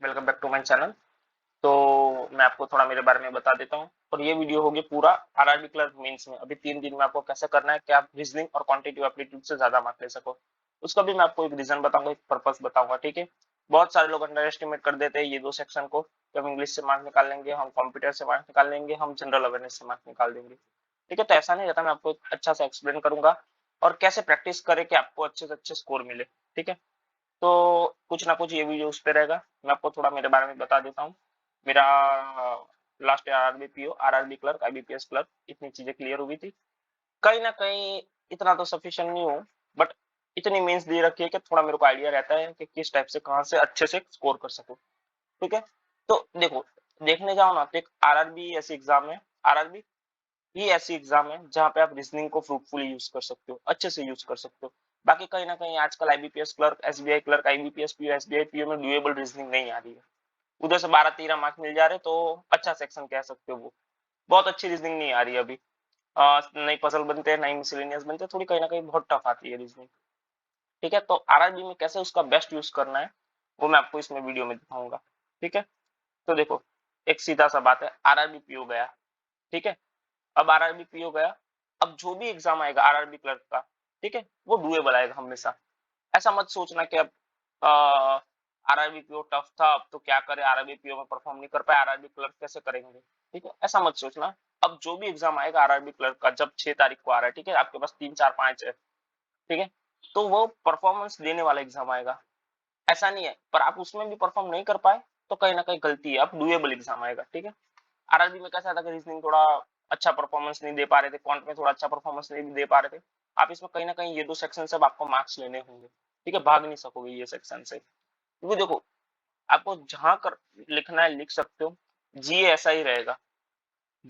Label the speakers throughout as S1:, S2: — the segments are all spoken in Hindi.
S1: Welcome back to my channel. तो मैं आपको थोड़ा मेरे बारे में बता देता हूँ और ये वीडियो होगी पूरा आरआरबी क्लर्क मेंस में अभी 3 दिन में आपको कैसे करना है कि आप रीजनिंग और क्वांटिटेटिव एप्टीट्यूड से ज्यादा मार्क ले सको। उसका भी मैं आपको एक रीजन बताऊंगा, एक पर्पस बताऊंगा। ठीक है, बहुत सारे लोग अंडर एस्टिमेट कर देते हैं ये दो सेक्शन को कि हम इंग्लिश से मार्क निकाल लेंगे, हम कंप्यूटर से मार्क निकाल लेंगे, हम जनरल अवेयरनेस से मार्क निकाल देंगे। ठीक है, तो ऐसा नहीं रहता। मैं आपको अच्छा से एक्सप्लेन करूंगा और कैसे प्रैक्टिस करें कि आपको अच्छे से अच्छे स्कोर मिले। ठीक है, तो कुछ ना कुछ ये वीडियो उस पे रहेगा। मैं आपको थोड़ा मेरे बारे में बता देता हूँ। मेरा last RRB PO, RRB clerk, IBPS clerk, इतनी चीजें क्लियर हुई थी। कहीं ना कहीं इतना तो सफिशिएंट नहीं हो, बट इतनी मीन्स दे रखी है कि थोड़ा मेरे को आइडिया रहता है कि किस टाइप से कहाँ से अच्छे से स्कोर कर सकूं। ठीक है, तो देखो, देखने जाओ ना तो एक आरआरबी ऐसी एग्जाम है, आरआरबी ये ऐसी एग्जाम है जहां पे आप रीजनिंग को फ्रूटफुली यूज कर सकते हो, अच्छे से यूज कर सकते हो। बाकी कहीं ना कहीं आजकल IBPS clerk, SBI clerk, IBPS PO, SBI PO में ड्यूएबल रीजनिंग नहीं आ रही है। उधर से 12-13 मार्क मिल जा रहे तो अच्छा सेक्शन कह सकते हो। वो बहुत अच्छी रीजनिंग नहीं आ रही है अभी। नई पजल बनते हैं, नई मिसलेनियस बनते हैं, थोड़ी कहीं ना कहीं बहुत टफ आती है रीजनिंग। ठीक है, तो आरआरबी में कैसे उसका बेस्ट यूज करना है वो मैं आपको इसमें वीडियो में दिखाऊंगा। ठीक है, तो देखो, एक सीधा सा बात है, आरआरबी पीओ गया। ठीक है, अब आरआरबी पीओ गया। अब जो भी एग्जाम आएगा आरआरबी क्लर्क का, ठीक है, वो डुएबल आएगा हमेशा। ऐसा मत सोचना कि अब आरआरबी पीओ टफ था अब तो क्या करे, आरआरबी पीओ में परफॉर्म नहीं कर पाए, आरआरबी क्लर्क कैसे करेंगे। ठीक है, ऐसा मत सोचना। अब जो भी एग्जाम आएगा आरआरबी क्लर्क का, जब 6 तारीख को आ रहा है, ठीक है, आपके पास 3, 4, 5 है। ठीक है, तो वो परफॉर्मेंस देने वाला एग्जाम आएगा। ऐसा नहीं है, पर आप उसमें भी परफॉर्म नहीं कर पाए तो कहीं ना कहीं गलती है, अब डुएबल एग्जाम आएगा। ठीक है, आरआरबी में कैसा था कि रीजनिंग थोड़ा अच्छा परफॉर्मेंस नहीं दे पा रहे थे, क्वांट में थोड़ा अच्छा परफॉर्मेंस नहीं दे पा रहे थे। आप इसमें कहीं ना कहीं ये दो सेक्शन से अब आपको मार्क्स लेने होंगे। ठीक है, भाग नहीं सकोगे ये सेक्शन से, क्योंकि देखो, आपको जहां कर लिखना है लिख सकते हो। जीए ऐसा ही रहेगा।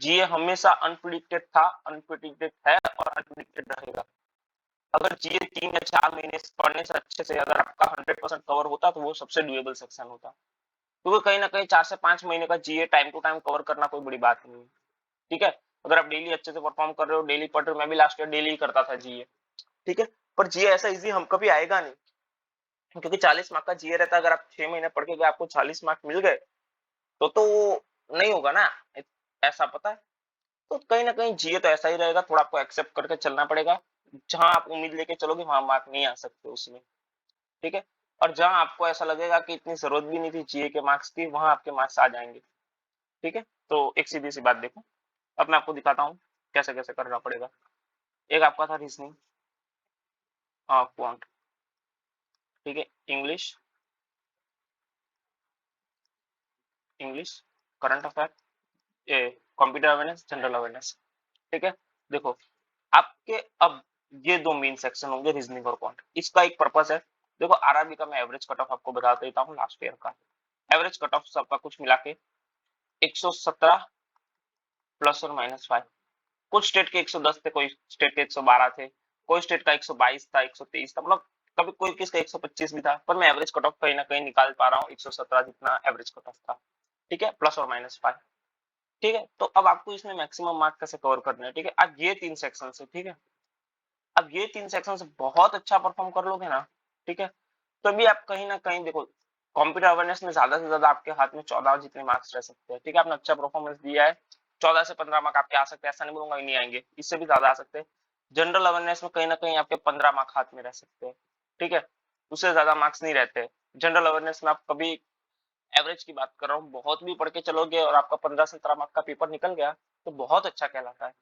S1: जीए हमेशा अनप्रिडिक्टेड था, अनप्रिडिक्टेड है और अनप्रिडिक्टेड रहेगा। अगर जीए 3 या 4 महीने पढ़ने से अच्छे से अगर आपका 100% कवर होता तो वो सबसे डुएबल सेक्शन होता, क्योंकि कहीं ना कहीं 4 से 5 महीने का जीए टाइम टू टाइम कवर करना कोई बड़ी बात नहीं है। ठीक है, अगर आप डेली अच्छे से परफॉर्म कर रहे हो, डेली पढ़ रहे हो, मैं भी लास्ट ईयर डेली ही करता था जीए। ठीक है, पर जीए ऐसा इजी हम कभी आएगा नहीं, क्योंकि 40 मार्क का जीए रहता है। अगर आप 6 महीने पढ़ के आपको 40 मार्क मिल गए तो नहीं होगा ना, ऐसा पता है। तो कहीं ना कहीं जीए तो ऐसा ही रहेगा, थोड़ा आपको एक्सेप्ट करके चलना पड़ेगा। जहां आप उम्मीद लेके चलोगे वहां मार्क नहीं आ सकते उसमें। ठीक है, और जहां आपको ऐसा लगेगा कि इतनी जरूरत भी नहीं थी जीए के मार्क्स की, वहां आपके मार्क्स आ जाएंगे। ठीक है, तो एक सीधी सी बात देखो, अब मैं आपको दिखाता हूँ कैसे कैसे करना पड़ेगा। एक आपका था रीजनिंग, क्वांट, ठीक है, English, English, current affair, computer awareness, general awareness. ठीक है, देखो, आपके अब ये दो मेन सेक्शन होंगे, रीजनिंग और क्वांट। इसका एक पर्पस है। देखो, आरआरबी का मैं एवरेज कट ऑफ आपको बता देता हूँ, लास्ट ईयर का एवरेज कट ऑफ सबका कुछ मिला के 117 ±5। कुछ स्टेट के 110 थे, कोई स्टेट के 112 थे, कोई स्टेट का 122 था, 123 था, मतलब कभी कोई किसका 125 भी था, पर मैं एवरेज कट ऑफ कहीं ना कहीं निकाल पा रहा हूँ 117 जितना एवरेज कट ऑफ था। ठीक है, ±5। ठीक है, तो अब आपको इसमें मैक्सिमम मार्क कैसे कवर करने हैं। ठीक है, अब ये 3 सेक्शन है। ठीक है, अब ये 3 सेक्शन से बहुत अच्छा परफॉर्म कर लोगे ना, ठीक है, तो भी आप कहीं ना कहीं देखो, कंप्यूटर अवेयरनेस में ज्यादा से ज्यादा आपके हाथ में 14 जितने मार्क्स रह सकते हैं। ठीक है, आपने अच्छा परफॉर्मेंस दिया है, 14 से 15 मार्क आपके आ सकते हैं, ऐसा नहीं बोलूंगा नहीं आएंगे, इससे भी ज्यादा आ सकते हैं। जनरल अवेयरनेस में कहीं ना कहीं आपके 15 मार्क हाथ में रह सकते हैं। ठीक है, उससे ज्यादा मार्क्स नहीं रहते। जनरल अवेयरनेस में आप कभी, एवरेज की बात कर रहा हूँ, बहुत भी पढ़ के चलोगे और आपका 15 से 17 मार्क का पेपर निकल गया तो बहुत अच्छा कहलाता है।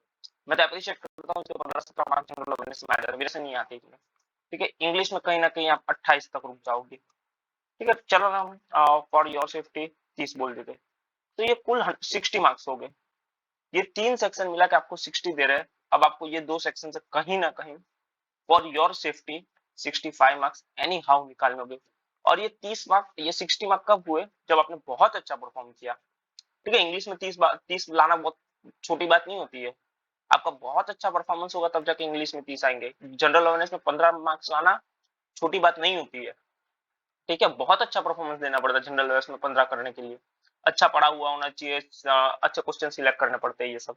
S1: मैं तो अप्रिशिएट करता हूँ जो 15 से 17 मार्क जनरल अवेयरनेस में आ जाते हैं, मेरे से नहीं आते इतने। ठीक है, इंग्लिश में कहीं ना कहीं आप 28 तक रुक जाओगे। ठीक है, चलो ना, हम फॉर योर सेफ्टी 30 बोल देते, तो ये कुल 60 मार्क्स हो गए। ये 3 सेक्शन मिला के आपको 60 दे रहे हैं। अब आपको ये 2 सेक्शन से कहीं ना कहीं for your safety 65 marks any how निकालने होंगे। और ये 30 मार्क, ये 60 मार्क कब हुए, जब आपने बहुत अच्छा परफॉर्म किया। ठीक है, इंग्लिश में 30 लाना बहुत छोटी बात नहीं होती है। आपका बहुत अच्छा परफॉर्मेंस होगा तब जाके इंग्लिश में 30 आएंगे। जनरल अवेयरनेस में 15 मार्क्स लाना छोटी बात नहीं होती है। ठीक है, बहुत अच्छा परफॉर्मेंस देना पड़ता है जनरल अवेयरनेस में 15 करने के लिए। अच्छा पढ़ा हुआ होना चाहिए, अच्छे क्वेश्चन सिलेक्ट करने पड़ते हैं ये सब।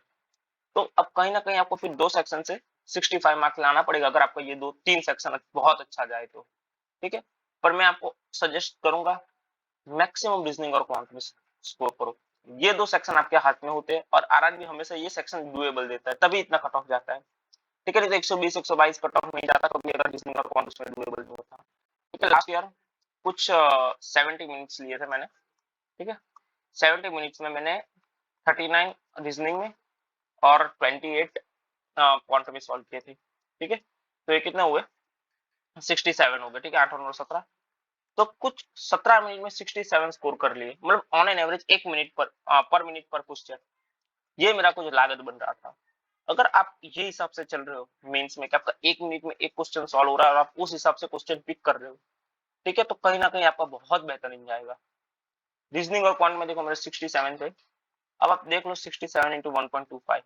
S1: तो अब कहीं ना कहीं आपको फिर 2 सेक्शन से 65 मार्क्स लाना पड़ेगा, अगर आपका ये 2-3 सेक्शन बहुत अच्छा जाए तो। ठीक है, पर मैं आपको सजेस्ट करूंगा मैक्सिमम रीजनिंग और क्वांट में स्कोर करो। ये दो सेक्शन आपके हाथ में होते हैं और आरआरबी हमेशा ये सेक्शन डुएबल देता है, तभी इतना कट ऑफ जाता है। ठीक है, नहीं तो 120 122 कट ऑफ नहीं जाता कभी अगर रीजनिंग और क्वांट उसमें डुएबल नहीं होता। ठीक है, लास्ट ईयर कुछ 70 मिनट्स लिए थे मैंने। ठीक है, 70 मिनट्स में मैंने 39 रीजनिंग में और 28 क्वांट में सॉल्व किए थे। ठीक है, तो ये कितने हुए, 67 हो गए। ठीक है, 8 और 9 17, तो कुछ 17 मिनट में 67 स्कोर कर लिए, मतलब ऑन एन एवरेज 1 मिनट पर मिनट पर क्वेश्चन। ये मेरा कुछ लागत बन रहा था। अगर आप ये हिसाब से चल रहे हो मेंस में कि आपका 1 मिनट में एक क्वेश्चन सॉल्व हो रहा है और आप उस हिसाब से क्वेश्चन पिक कर रहे हो, ठीक है, तो कहीं ना कहीं आपका बहुत बेहतरीन जाएगा। रीजनिंग और क्वांट में देखो मेरे 67 थे, अब आप देख लो 67 इंटू 1.25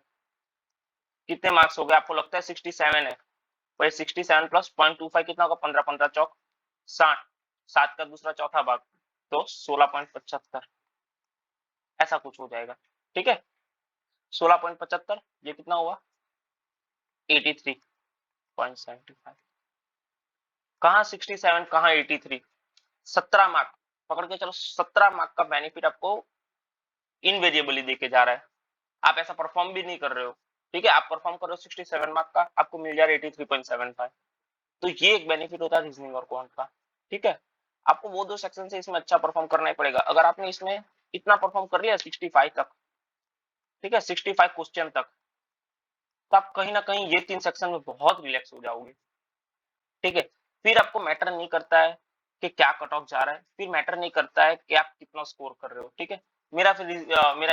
S1: कितने मार्क्स हो गए। आपको लगता है 67 है, पर 67 प्लस 0.25 कितना होगा, 15 15 चौक 60, 7 का दूसरा चौथा भाग तो 16.75, ऐसा कुछ हो जाएगा। ठीक है, 16.75, ये कितना हुआ 83.75। कहाँ 67 कहाँ 83, 17 मार्क पकड़ के चलो। 17 मार्क का बेनिफिट आपको इनवेरिएबली देके जा रहा है। आप ऐसा परफॉर्म भी नहीं कर रहे हो। ठीक है, आप परफॉर्म कर रहे हो 67 मार्क का, आपको मिल जा रहा है 83.75। तो ये एक बेनिफिट होता है रीजनिंग और क्वांट का। ठीक है, आपको वो दो सेक्शन से इसमें अच्छा परफॉर्म करना ही पड़ेगा। अगर आपने इसमें इतना परफॉर्म कर लिया 65 तक, ठीक है, 65 क्वेश्चन तक, तो आप कहीं ना कहीं ये 3 सेक्शन में बहुत रिलैक्स हो जाओगे। ठीक है, फिर आपको मैटर नहीं करता है कि क्या कट ऑफ जा रहा है, फिर मैटर नहीं करता है कि आप कितना स्कोर कर रहे हो। ठीक है, मेरा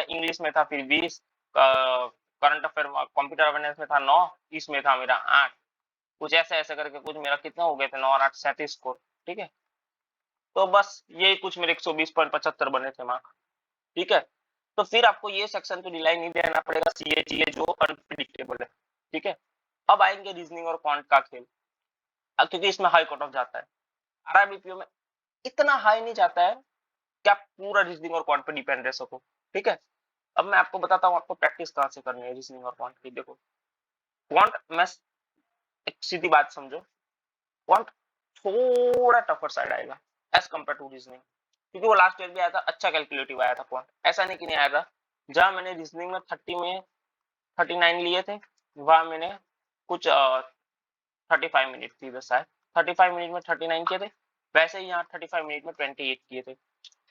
S1: इंग्लिश में था फिर 20, करंट अफेयर कंप्यूटर अवेयरनेस में था 9, इसमें था मेरा 8, कुछ ऐसे ऐसे करके कुछ मेरा कितना हो गए थे 9 और 8 37 स्कोर। ठीक है, तो बस यही कुछ मेरे 120.75 बने थे मार्क। ठीक है, तो फिर आपको ये सेक्शन तो रिलाई नहीं देना पड़ेगा, सीए जीए जो अनप्रिडिक्टेबल है। ठीक है, अब आएंगे रीजनिंग और क्वांट का खेल। अब क्योंकि इसमें हाई कट ऑफ जाता है, आरआरबीपीओ में इतना हाई नहीं जाता है कि आप पूरा रीजनिंग और क्वांट पे डिपेंड रह सको। ठीक है, अब मैं आपको बताता हूँ आपको प्रैक्टिस कहाँ से करनी है रीजनिंग और क्वांट की। देखो क्वांट में एक सीधी बात समझो, क्वांट थोड़ा टफर साइड आएगा एज कम्पेयर टू रीजनिंग, क्योंकि वो लास्ट ईयर भी आया था, अच्छा कैलकुलेटिव आया था क्वांट, ऐसा नहीं कि नहीं आया था। जहां मैंने रीजनिंग में 30 में 39 लिए थे, वहां मैंने कुछ 35 मिनट थी बस शायद, 35 मिनट में 39 किए थे, वैसे ही यहाँ 35 मिनट में 28 किए थे।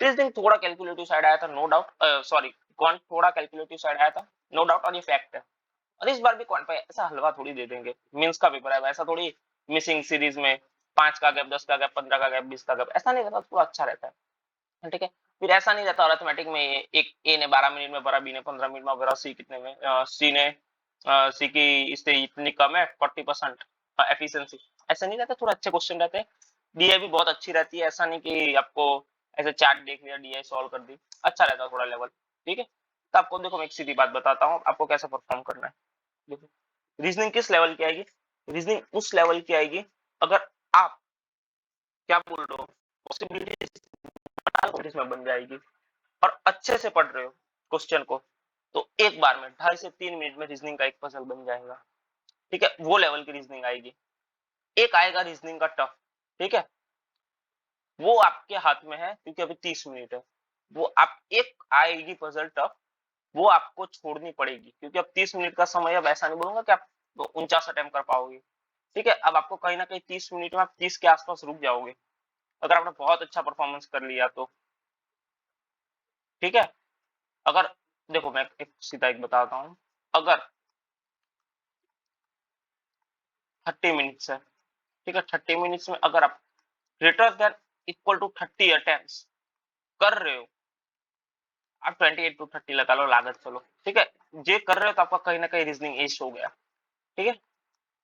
S1: इस दिन थोड़ा कैलकुलेटिव साइड आया था, नो डाउट, सॉरी क्वांट थोड़ा कैलकुलेटिव साइड आया था, नो डाउट, और ये फैक्ट है। और इस बार भी क्वांट पे ऐसा हलवा थोड़ी दे देंगे, मींस का पेपर है वैसा थोड़ी, मिसिंग सीरीज में 5 का गैप, 10 का गैप, 15 का गैप, 20 का गैप, ऐसा नहीं रहता, थोड़ा अच्छा रहता है। ठीक है, फिर ऐसा नहीं रहता अरिथमेटिक में एक ए ने 12 मिनट में भरा, बी ने 15 मिनट में भरा, सी कितने में, सी की इससे इतनी कम है 40% एफिशिएंसी, ऐसा नहीं रहता, थोड़ा अच्छे क्वेश्चन रहते हैं। डीआई भी बहुत अच्छी रहती है, ऐसा नहीं कि आपको ऐसे चार्ट देख लिया डीआई सॉल्व कर दी, अच्छा रहता है थोड़ा लेवल। ठीक है, तो आपको देखो मैं एक सीधी बात बताता हूँ आपको कैसे परफॉर्म करना है। देखो रीजनिंग किस लेवल की आएगी, रीजनिंग उस लेवल की आएगी अगर आप, क्या बोल रहे हो, पॉसिबिलिटीज में बन जाएगी और अच्छे से पढ़ रहे हो क्वेश्चन को, तो एक बार में 2.5 से 3 मिनट में रीजनिंग का एक पजल बन जाएगा। ठीक है, वो लेवल की रीजनिंग आएगी। एक आएगा रीजनिंग का टफ, ठीक है, वो आपके हाथ में है क्योंकि अभी 30 मिनट है। वो आप एक आएगी पजल टफ, वो आपको छोड़नी पड़ेगी क्योंकि अब 30 मिनट का समय, अब ऐसा नहीं बोलूंगा कि आप 49 अटेम्प्ट कर पाओगे। ठीक है, अब आपको कहीं ना कहीं 30 मिनट में आप 30 के आसपास रुक जाओगे अगर आपने बहुत अच्छा परफॉर्मेंस कर लिया तो। ठीक है, अगर देखो मैं एक सीधा एक बताता हूँ, अगर 30 मिनट्स है, ठीक है, 30 मिनट्स में अगर आप greater than equal to 30 attempts कर रहे हो, आप 28 टू 30 लगा लो लागत, चलो ठीक है, ये कर रहे हो तो आपका कहीं ना कहीं रीजनिंग एज हो गया। ठीक है,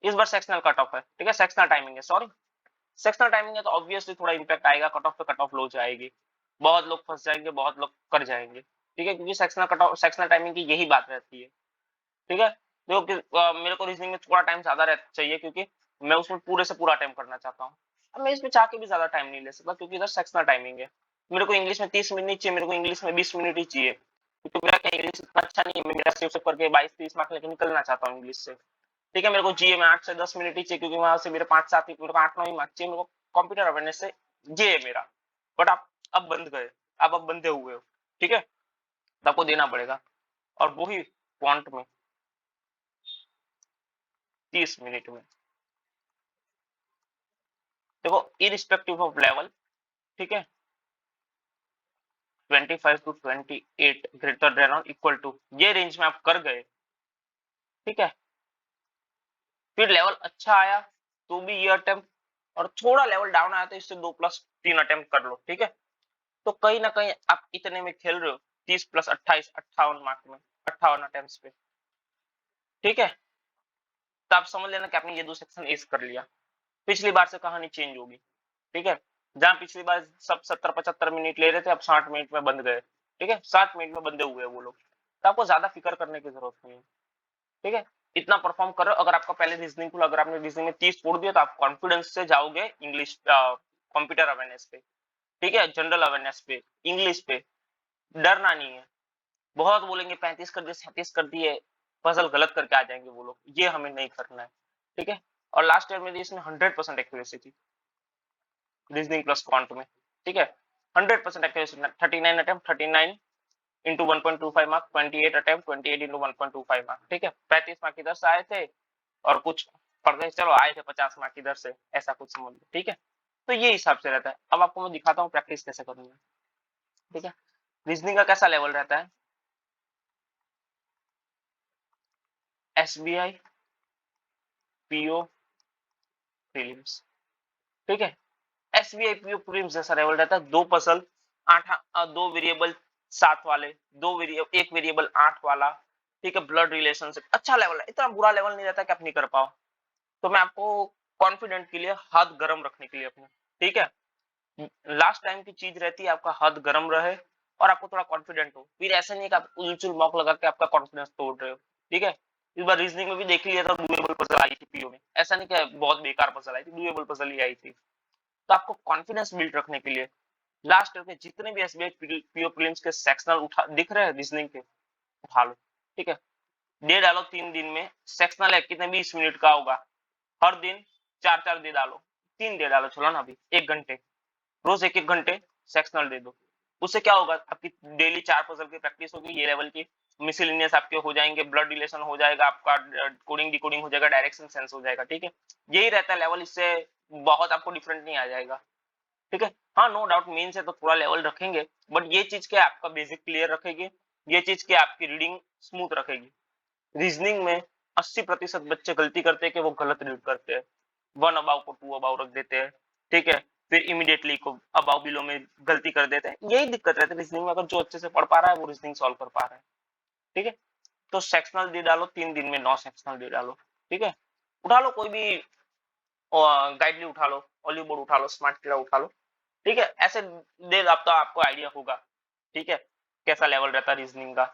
S1: इस बार सेक्शनल कट ऑफ है, ठीक है, सेक्शनल टाइमिंग है, सॉरी सेक्शनल टाइमिंग है, तो ऑब्वियसली थोड़ा इंपैक्ट आएगा, कट ऑफ पे कट ऑफ लो जाएगी, बहुत लोग फंस जाएंगे, बहुत लोग कर जाएंगे। ठीक है, क्योंकि sectional cut off, sectional timing की यही बात रहती है। ठीक है, देखो मेरे को रीजनिंग में थोड़ा टाइम ज्यादा चाहिए क्योंकि मैं उसमें पूरे से पूरा टाइम करना चाहता हूँ। अब मैं इसमें चाह के भी ज्यादा टाइम नहीं ले सकता क्योंकि इधर सेक्शनल टाइमिंग है। मेरे को इंग्लिश में 30 मिनट नहीं चाहिए, मेरे को इंग्लिश में 20 मिनट ही चाहिए क्योंकि मेरा इंग्लिश इतना अच्छा नहीं है, मेरा सिर्फ करके 22-30 मार्क लेके निकलना चाहता हूँ इंग्लिश से। ठीक है, मेरे को जीए में 8 से 10 मिनट ही चाहिए क्योंकि वहां से मेरे 5-7 मेरे को 8-9 ही मार्क चाहिए, मेरे को कंप्यूटर अवेयरनेस से ये है मेरा। बट आप अब बंद गए, आप अब बंधे हुए हो, ठीक है, तो आपको देना पड़ेगा। और वो ही क्वांट में 30 मिनट में। देखो इरिस्पेक्टिव ऑफ लेवल, ठीक है, 25 टू 28 ग्रेटर देन और इक्वल टू, ये रेंज में आप कर गए, ठीक है, फिर लेवल अच्छा आया तो भी ये अटेम्प्ट, और थोड़ा लेवल डाउन आया तो इससे 2+3 अटेम्प्ट कर लो, ठीक है। तो कहीं ना कहीं आप इतने में खेल रहे हो, 30+28 58 मार्क में, 58 अटेम्प्ट पे, ठीक है। तो आप समझ लेना कि आपने ये 2 सेक्शन एस कर लिया। पिछली बार से कहानी चेंज होगी, ठीक है। जहां पिछली बार सब 70-75 मिनट ले रहे थे, अब 60 मिनट में बंद गए, ठीक है, 60 मिनट में बंदे हुए वो लोग। तो आपको ज्यादा फिक्र करने की जरूरत नहीं है, ठीक है। इतना परफॉर्म करो। अगर आपका पहले रीजनिंग को, अगर आपने रीजनिंग में 30 छोड़ दिया तो आप कॉन्फिडेंस से जाओगे इंग्लिश, कंप्यूटर अवेयरनेस पे, ठीक है, जनरल अवेयरनेस पे, इंग्लिश पे, डरना नहीं है। बहुत बोलेंगे 35 कर दिए, 37 कर दिए, पजल गलत करके आ जाएंगे वो लोग, ये हमें नहीं करना है, ठीक है। और लास्ट ईयर मेरी इसमें 100% एक्यूरेसी थी रीजनिंग प्लस क्वांट में, ठीक है, 100% accuracy, 39 attempt, 39 into 1.25 mark, 28 attempt, 28 into 1.25 mark, ठीक है। 35 मार्क इधर से आए थे और कुछ पढ़ गए, चलो आए थे 50 मार्क इधर से, ऐसा कुछ समझ लो, ठीक है। तो ये हिसाब से रहता है। अब आपको मैं दिखाता हूँ प्रैक्टिस कैसे करनी है, ठीक है। रीजनिंग का कैसा लेवल रहता है, एसबीआई पीओ प्रीलिम्स, ठीक है। एसबीआई पीओ प्रीलिम्स जैसा लेवल रहता है, 2 पजल 8, 2 वेरिएबल 7 वाले, 1 वेरिएबल 8 वाला, ठीक है, ब्लड रिलेशनशिप, अच्छा लेवल है, इतना बुरा लेवल नहीं रहता कि आप नहीं कर पाओ। तो मैं आपको कॉन्फिडेंट के लिए, हाथ गर्म रखने के लिए अपने, ठीक है, लास्ट टाइम की चीज रहती है आपका हाथ गर्म रहे और आपको थोड़ा कॉन्फिडेंट हो। फिर ऐसा नहीं कि आप उलचुल मौक लगा के आपका कॉन्फिडेंस तोड़ रहे हो, ठीक है। इस बार रीजनिंग में भी देख लिया था, डुएबल पजल आई थी पीओ में, ऐसा नहीं कि बहुत बेकार पजल आई थी, डुएबल पजल ही आई थी। तो आपको कॉन्फिडेंस बिल्ड रखने के लिए लास्ट ईयर के जितने भी एसबीआई पीओ प्रीलिम्स के सेक्शनल उठा दिख रहे हैं रीजनिंग के, उठा लो, ठीक है। दे डालो 3 दिन में, सेक्शनल है कितने 20 मिनट का होगा, हर दिन 4-4 दे डालो, 3 दे डालो, चलो ना, अभी 1 घंटे, रोज 1-1 घंटे सेक्शनल दे दो। उससे क्या होगा, आपकी डेली 4 पजल की प्रैक्टिस होगी, ये लेवल की, मिसलिनियस आपके हो जाएंगे, ब्लड रिलेशन हो जाएगा आपका, कोडिंग डिकोडिंग हो जाएगा, डायरेक्शन सेंस हो जाएगा, ठीक है। यही रहता है लेवल, इससे बहुत आपको डिफरेंट नहीं आ जाएगा, ठीक है। हाँ, नो डाउट मेन से तो थोड़ा लेवल रखेंगे, बट ये चीज क्या आपका बेसिक क्लियर रखेगी, ये चीज क्या आपकी रीडिंग स्मूथ रखेगी। रीजनिंग में 80% बच्चे गलती करते हैं कि वो गलत रीड करते हैं, 1 अबाव को 2 अबाव रख देते हैं, ठीक है, फिर इमीडिएटली को अबाव बिलो में गलती कर देते हैं। यही दिक्कत रहती है रीजनिंग में। अगर जो अच्छे से पढ़ पा रहा है वो रीजनिंग सॉल्व कर पा रहा है, ठीक है। तो सेक्शनल दे डालो, 3 दिन में 9 सेक्शनल दे डालो, ठीक है। उठा लो कोई भी गाइडली, उठा लो ऑलिव बोर्ड, उठा लो स्मार्ट कीड़ा, उठा लो, ठीक है। ऐसे दे आप तो आपको आइडिया होगा, ठीक है, कैसा लेवल रहता है रीजनिंग का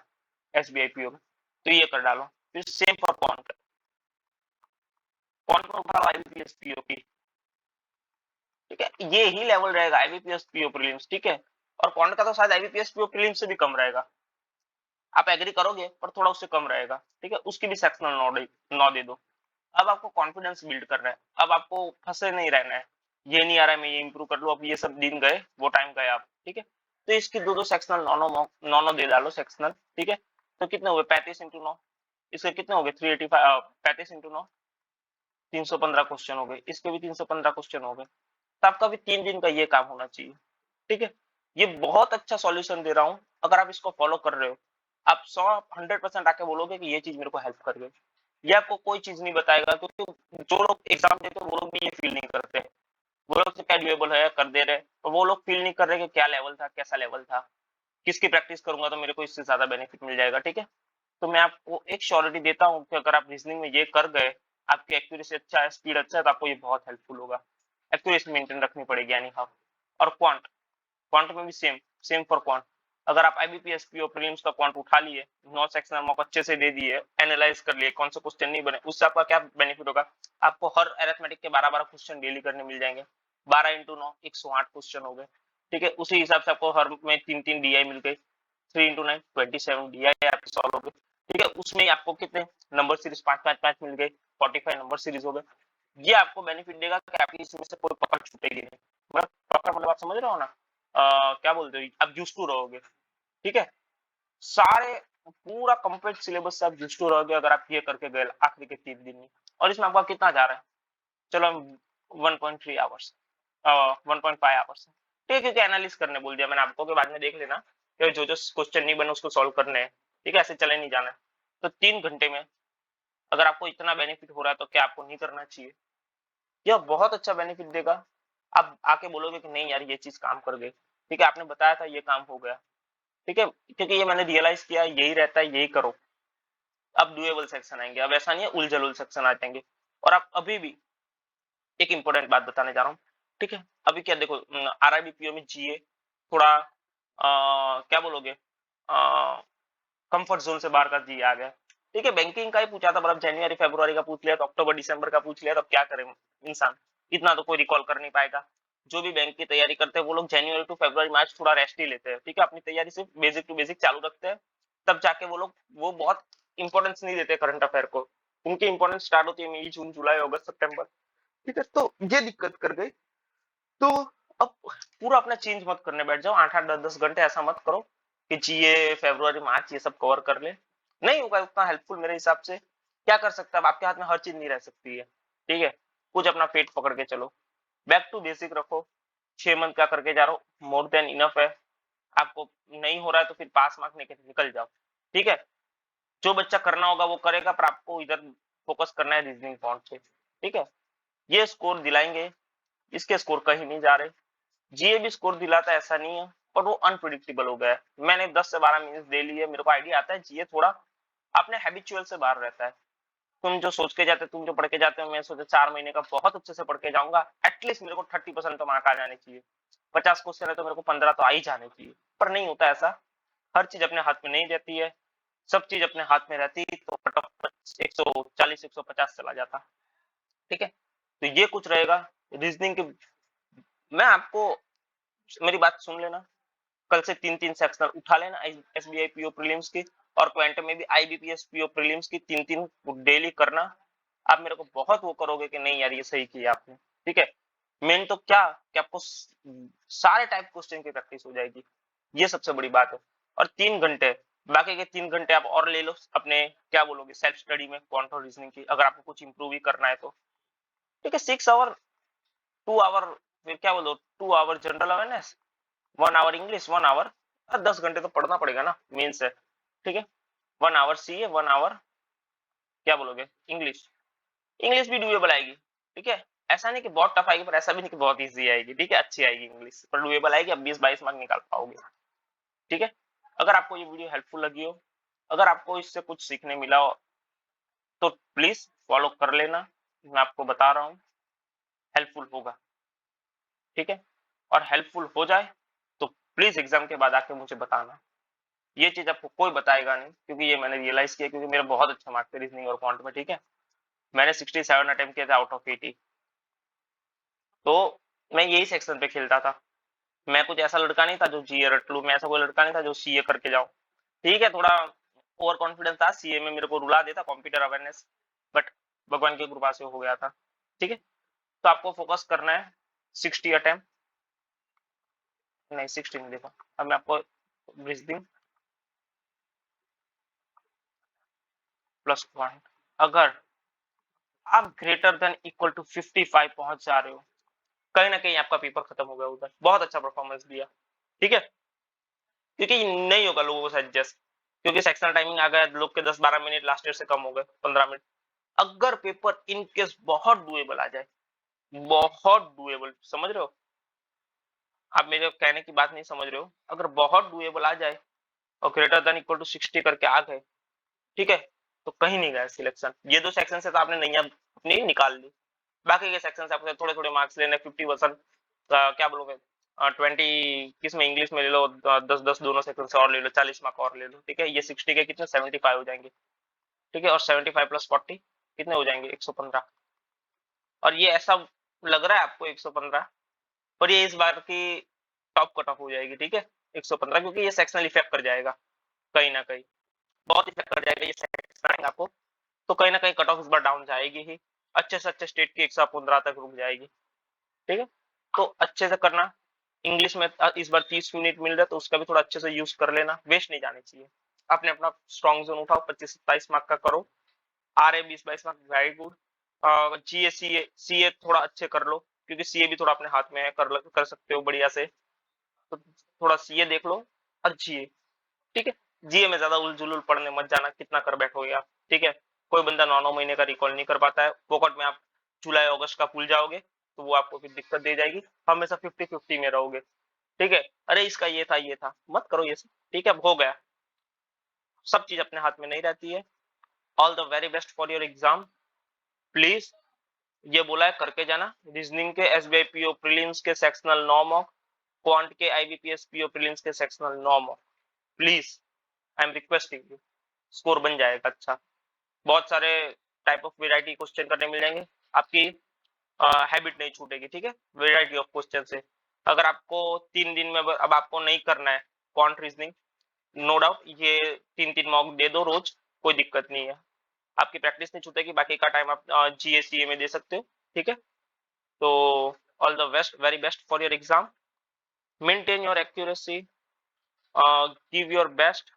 S1: एसबीआई पीओ में। तो ये कर डालो। फिर सेम फॉर क्वांट, क्वांट में उठा लो आईबीपीएस पीओ की, ठीक है, ये ही लेवल रहेगा आईबीपीएस पीओ प्रीलिम्स, ठीक है। और क्वांट का तो शायद आईबीपीएस पीओ प्रीलिम्स से भी कम रहेगा, आप एग्री करोगे, पर थोड़ा उससे कम रहेगा, ठीक है। उसकी भी सेक्शनल 9 दे दो। अब आपको कॉन्फिडेंस बिल्ड करना है, अब आपको फंसे नहीं रहना है, ये नहीं आ रहा है मैं ये इंप्रूव कर लूं, अब ये सब दिन गए, वो टाइम गया आप, ठीक है। तो इसकी 2-2 सेक्शनल 9 दे डालो सेक्शनल, ठीक है। तो कितने हुए 35 × 9, इसके कितने हो गए 385, 35 × 9 315 क्वेश्चन हो गए, इसके भी 315 क्वेश्चन हो गए। तो आपका भी 3 दिन का ये काम होना चाहिए, ठीक है। ये बहुत अच्छा सॉल्यूशन दे रहा हूँ, अगर आप इसको फॉलो कर रहे हो, आप 100% आके बोलोगे कि ये चीज मेरे को हेल्प कर गई। ये आपको कोई चीज नहीं बताएगा, क्योंकि जो लोग एग्जाम देते हैं वो लोग भी ये फील नहीं करते, वो लोग क्या ड्यूएबल है कर दे रहे, और वो लोग फील नहीं कर रहे कि क्या लेवल था, कैसा लेवल था, किसकी प्रैक्टिस करूंगा तो मेरे को इससे ज्यादा बेनिफिट मिल जाएगा, ठीक है। तो मैं आपको एक श्योरिटी देता हूँ कि अगर आप रीजनिंग में ये कर गए, आपकी एक्यूरेसी अच्छा है, स्पीड अच्छा है, तो आपको ये बहुत हेल्पफुल होगा। एक्यूरेसी मेंटेन रखनी पड़ेगी यानी हाँ। और क्वांट, क्वांट में भी सेम, सेम फॉर क्वांट। अगर आप आईबीपीएस पीओ प्रीलिम्स का क्वांट उठा लिए, 9 सेक्शन मॉक अच्छे से दे दिए, एनालाइज कर लिए कौन से क्वेश्चन नहीं बने, उससे आपका क्या बेनिफिट होगा, आपको हर अरिथमेटिक के 12-12 क्वेश्चन डेली करने मिल जाएंगे, 12 × 9 108 क्वेश्चन हो गए, ठीक है। उसी हिसाब से आपको हर में 3-3 डीआई मिल गई, 3 × 9 27 डीआई आपकी सॉल्व हो गई, ठीक है। उसमें आपको कितने नंबर सीरीज 5-5-5 मिल गए, 45 नंबर सीरीज हो गए। ये आपको बेनिफिट देगा कि आपकी इसमें से कोई पकड़ छूटेगी नहीं, मतलब पकड़ मतलब आप समझ रहे हो ना, क्या बोलते हो, आप यूज्ड टू रहोगे, ठीक है? सारे पूरा कंप्लीट सिलेबस से आप यूज्ड टू रहोगे अगर आप ये करके गए आखिरी के 3 दिन में। और इसमें आपका कितना जा रहा है? चलो हम 1.3 आवर्स 1.5 आवर्स, ठीक है, क्योंकि एनालिसिस करने बोल दिया मैंने आपको कि बाद में देख लेना कि जो जो क्वेश्चन नहीं बने उसको सॉल्व करने हैं, ठीक है, ऐसे चले नहीं जाना है। तो 3 घंटे में अगर आपको इतना बेनिफिट हो रहा है तो क्या आपको नहीं करना चाहिए? यह बहुत अच्छा बेनिफिट देगा। आप आके बोलोगे कि नहीं यार ये चीज काम कर गई, ठीक है, आपने बताया था ये काम हो गया, ठीक है, क्योंकि ये मैंने रियलाइज किया यही रहता है, यही करो। अब डुएबल सेक्शन आएंगे, अब ऐसा नहीं है उल सेक्शन आ जाएंगे। और आप अभी भी एक इंपॉर्टेंट बात बताने जा रहा हूँ, ठीक है, अभी क्या देखो, आरआरबी में जीए थोड़ा क्या बोलोगे, कंफर्ट जोन से बाहर का जी आ गया, ठीक है, बैंकिंग का ही पूछा था, मतलब जनवरी फरवरी का पूछ लिया तो अक्टूबर दिसंबर का पूछ लिया तो अब क्या करें इंसान, इतना तो कोई रिकॉल कर नहीं पाएगा। जो भी बैंक की तैयारी करते हैं वो लोग जनवरी टू फरवरी मार्च थोड़ा रेस्ट ही लेते हैं, ठीक है, अपनी तैयारी सिर्फ बेसिक टू बेसिक चालू रखते हैं, तब जाके वो लोग वो बहुत इंपॉर्टेंस नहीं देते करंट अफेयर को, उनकी इंपॉर्टेंस स्टार्ट होती है मई जून जुलाई अगस्त सितंबर, ठीक है, तो ये दिक्कत कर गई। तो अब पूरा अपना चेंज मत करने बैठ जाओ, 8 8 10 10 घंटे ऐसा मत करो कि जीए फरवरी मार्च ये सब कवर कर ले, नहीं होगा उतना हेल्पफुल मेरे हिसाब से। क्या कर सकता है, आपके हाथ में हर चीज नहीं रह सकती है, ठीक है, कुछ अपना पेट पकड़ के चलो, बैक टू बेसिक रखो, 6 मंथ क्या करके जा रहा हो मोर देन इनफ है। आपको नहीं हो रहा है तो फिर पास मार्क निकल जाओ, ठीक है, जो बच्चा करना होगा वो करेगा, पर आपको इधर फोकस करना है रीजनिंग पॉइंट से, ठीक है, ये स्कोर दिलाएंगे, इसके स्कोर कहीं नहीं जा रहे। जीए भी स्कोर दिलाता है ऐसा नहीं है, पर वो अनप्रिडिक्टेबल हो गया है। मैंने 10 से 12 मिनट्स दे लिए, मेरे को आइडिया आता है जीए थोड़ा अपने हैबिचुअल से बाहर रहता है। तुम जो सोच के जाते हो, तुम जो पढ़ के जाते हो, मैं सोचा 4 महीने का बहुत अच्छे से पढ़ के जाऊंगा, एटलीस्ट मेरे को 30% तो मार्क आ जाने चाहिए, 50 क्वेश्चन है तो मेरे को 15 तो आ ही जाने चाहिए, पर नहीं होता ऐसा। हर चीज अपने हाथ में नहीं रहती है, सब चीज अपने हाथ में रहती तो कट ऑफ 140 150 चला जाता, ठीक है, तो ये कुछ रहेगा रीजनिंग के। मैं आपको, मेरी बात सुन लेना, कल से 3 3 सेक्शनल उठा लेना एसबीआई पीओ प्रीलिम्स की, और क्वांटम में भी आईबीपीएस पीओ प्रीलिम्स की 3 3 डेली करना। आप मेरे को बहुत वो करोगे कि नहीं यार ये सही किया आपने, ठीक है, मेन तो क्या कि आपको सारे टाइप क्वेश्चन की प्रैक्टिस हो जाएगी, ये सबसे बड़ी बात है। और 3 घंटे, बाकी के 3 घंटे आप और ले लो अपने क्या बोलोगे सेल्फ स्टडी में क्वांटम रीजनिंग की, अगर आपको कुछ इंप्रूव ही करना है तो, ठीक है, 6 आवर 2 आवर, फिर क्या बोलो 2 hour general awareness, 1 hour English, 1 hour, 10 घंटे तो पढ़ना पड़ेगा ना मेन से, ठीक है, 1 आवर सीए, 1 आवर क्या बोलोगे इंग्लिश, इंग्लिश भी डुएबल आएगी, ठीक है, ऐसा नहीं कि बहुत टफ आएगी, पर ऐसा भी नहीं कि बहुत इजी आएगी, ठीक है, अच्छी आएगी इंग्लिश, पर डुएबल आएगी, अब 20 22 मार्क निकाल पाओगे, ठीक है। अगर आपको ये वीडियो हेल्पफुल लगी हो, अगर आपको इससे कुछ सीखने मिला हो, तो प्लीज फॉलो कर लेना, मैं आपको बता रहा हूँ हेल्पफुल होगा, ठीक है, और हेल्पफुल हो जाए तो प्लीज एग्जाम के बाद आके मुझे बताना। ये चीज आपको कोई बताएगा नहीं, क्योंकि ये मैंने रियलाइज किया, क्योंकि मेरा बहुत अच्छा मार्क्स थे रीजनिंग और क्वांट में, ठीक है, मैंने 67 अटेम्प्ट किया था आउट ऑफ 80, तो मैं यही सेक्शन पे खेलता था। मैं कुछ ऐसा लड़का नहीं था जो जीए रट लूं, मैं ऐसा कोई लड़का नहीं था जो सीए करके जाऊं, ठीक है, थोड़ा ओवर कॉन्फिडेंस था, सीए में मेरे को रुला देता कंप्यूटर अवेयरनेस, बट भगवान की कृपा से हो गया था, ठीक है। तो आपको फोकस करना है 60 अटेम्प्ट, नहीं 60 नहीं, देखो अब मैं आपको रीजनिंग +1, अगर आप ग्रेटर देन इक्वल टू 55 पहुंच जा रहे हो, कहीं ना कहीं आपका पेपर खत्म हो गया, उधर बहुत अच्छा परफॉर्मेंस दिया, ठीक है, क्योंकि नहीं होगा लोगों से एडजस्ट, क्योंकि सेक्शनल टाइमिंग आ गया, लोग के 10 12 मिनट लास्ट ईयर से कम हो गए, 15 मिनट। अगर पेपर इन केस बहुत डुएबल आ जाए, बहुत डुएबल, समझ रहे हो, आप मेरे कहने की बात नहीं समझ रहे हो, अगर बहुत डुएबल आ जाए और ग्रेटर देन इक्वल टू 60 करके आ गए, ठीक है, तो कहीं नहीं गया सिलेक्शन। ये 2 सेक्शन से तो आपने नहीं अपनी निकाल ली, बाकी के सेक्शन से आपको थोड़े थोड़े मार्क्स लेने, 50% क्या बोलोगे 20 किस में इंग्लिश में ले लो, 10 10 दोनों सेक्शन से और ले लो, 40 मार्क और ले लो, ठीक है, ये 60 के कितने 75 हो जाएंगे, ठीक है, और 75 + 40 कितने हो जाएंगे 115। और ये ऐसा लग रहा है आपको 115, पर ये इस बार की टॉप कट ऑफ हो जाएगी, ठीक है, 115, क्योंकि ये सेक्शनल इफेक्ट कर जाएगा कहीं ना कहीं, बहुत इफेक्ट कर जाएगा ये सेक्शन आपको, तो कहीं ना कहीं कट ऑफ इस बार डाउन जाएगी ही, अच्छे से अच्छे स्टेट की 115 तक रुक जाएगी, ठीक है, तो अच्छे से करना, इंग्लिश में इस बार 30 मिनट मिल रहा है तो उसका भी थोड़ा अच्छे से यूज कर लेना, वेस्ट नहीं जाने चाहिए। आपने अपना स्ट्रॉन्ग जोन उठाओ, 25-27 मार्क का करो। R A 20-22 mark, very good. G A C A थोड़ा अच्छे कर लो, क्योंकि सी ए भी थोड़ा अपने हाथ में है, कर सकते हो बढ़िया से। तो थोड़ा सी ए देख लो और जी ए, ठीक है। जीए में ज्यादा उलझुल पढ़ने मत जाना, कितना कर बैठोगे आप, ठीक है। कोई बंदा 9-9 महीने का रिकॉल नहीं कर पाता है, फोकट में आप जुलाई अगस्त का भूल जाओगे तो वो आपको फिर दिक्कत दे जाएगी, हमेशा 50-50 में रहोगे, ठीक है। अरे इसका ये था मत करो ये सब, ठीक है, अब हो गया। सब चीज अपने हाथ में नहीं रहती है। All the very best for your exam, please. ये बोला है करके जाना। रीजनिंग के एसबीआई पीओ प्रीलिम्स के सेक्शनल 9 मॉक, क्वांट के आईबीपीएस पीओ प्रीलिम्स के sectional 9 mock, please I am requesting you. Score बन जाएगा अच्छा। बहुत सारे टाइप ऑफ वेराइटी क्वेश्चन करने मिल जाएंगे, आपकी हैबिट नहीं छूटेगी, ठीक है, वेराइटी ऑफ क्वेश्चन से। अगर आपको 3 दिन में अब आपको नहीं करना है क्वांट रीजनिंग, नो डाउट ये 3-3 मॉक दे दो रोज, कोई दिक्कत नहीं है, आपकी प्रैक्टिस नहीं छूटेगी, बाकी का टाइम आप जीएससीए में दे सकते हो, ठीक है। तो all the best, very best for your exam, maintain your accuracy, give your best,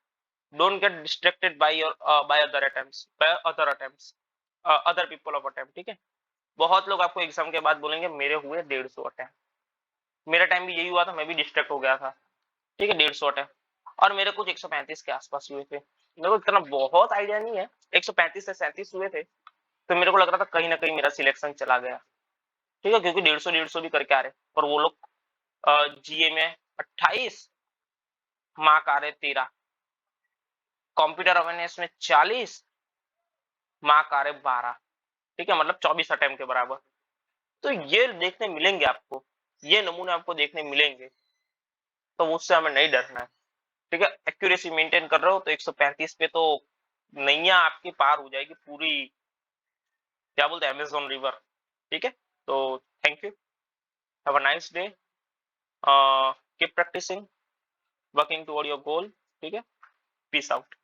S1: don't get distracted by your other people of attempt, ठीक है। बहुत लोग आपको एग्जाम के बाद बोलेंगे मेरे हुए 150 अटेम्प्ट, मेरा टाइम भी यही हुआ था, मैं भी डिस्ट्रैक्ट हो गया था, ठीक है, 150 अटेम्प्ट, और मेरे कुछ 135 के आसपास हुए थे, मेरे को इतना बहुत आइडिया नहीं है, 135 से 37 हुए थे, तो मेरे को लग रहा था कहीं ना कहीं मेरा सिलेक्शन चला गया, ठीक है, क्योंकि 150 भी करके आ रहे, पर वो लोग जीए में 28 मार्क आ रहे 13, कंप्यूटर अवेयरनेस में 40 मार्क आ रहे 12, ठीक है, मतलब 24 अटेम्प्ट के बराबर। तो ये देखने मिलेंगे आपको, ये नमूने आपको देखने मिलेंगे, तो उससे हमें नहीं डरना है, ठीक है। एक्यूरेसी मेंटेन कर रहे हो तो 135 पे तो नैया आपकी पार हो जाएगी पूरी, क्या बोलते हैं, अमेजोन रिवर, ठीक है। तो thank you, have a nice day, keep practising, working toward your goal, ठीक है, पीस आउट।